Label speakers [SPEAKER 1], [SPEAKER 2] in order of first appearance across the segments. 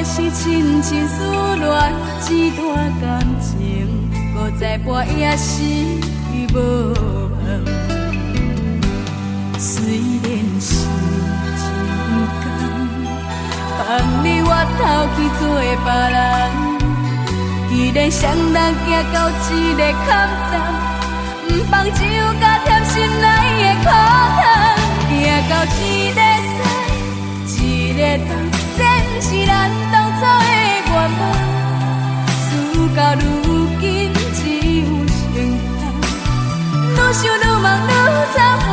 [SPEAKER 1] 是深深思恋，一段感情，搁再跋也是无望。虽然是一天，放你我头去做别人，既然双人行到一个坎站，不放只有甲甜心爱的苦糖，行到一个西，一个东。这不是咱当初的愿望，事到如今只有成空，愈想愈梦愈惨烦。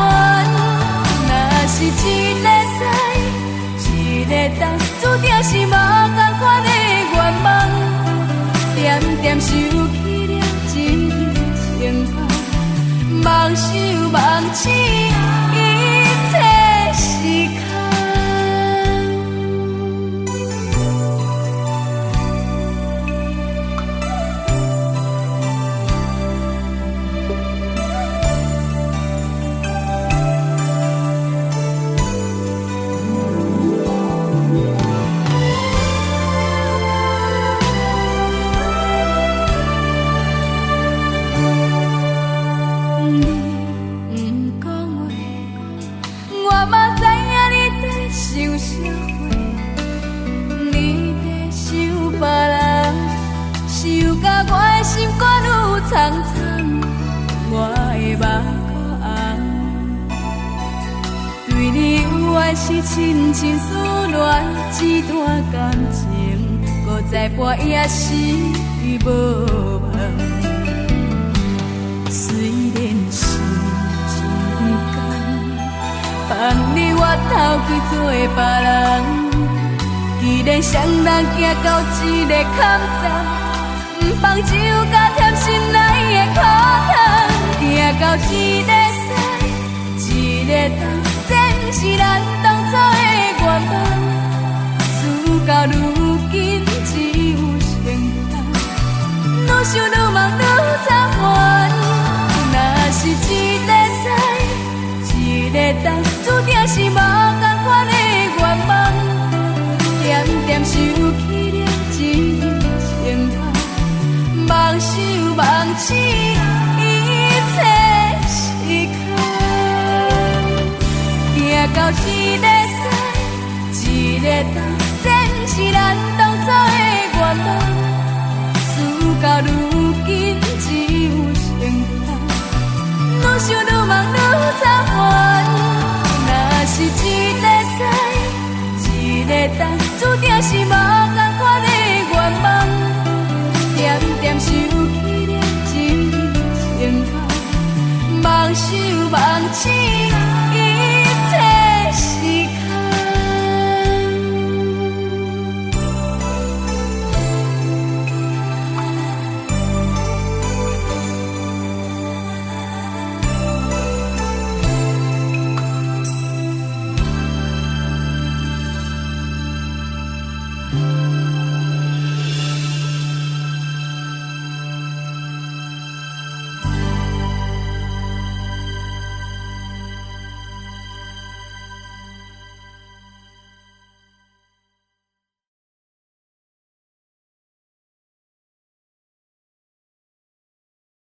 [SPEAKER 1] 若是一个西，一个东，注定是无同款的愿望。点点想起了一情梦，梦想梦醒，一切是空。苍苍，我的目眶红，对你有爱是深深思恋，一段感情，搁再跋也是无望。虽然是一天，放你我头去做别人，既然双人行到一个坎站。不放只有甲甜心爱的苦糖，行到一个西，一个东，这不是咱当初的愿望。事到如今只有成空，愈想愈梦愈惨烦。若是一个西，一个东，注定是无同款的愿望。点点想起了一情梦。梦想梦醒，一切是空。行到一个西，一个东，这不是咱当初的愿望。事到如今只有成空，愈想愈梦愈惨烦。若是一个西，一个东，注定是无同款的愿望。点点想起了一情梦，梦想梦醒，一切是空。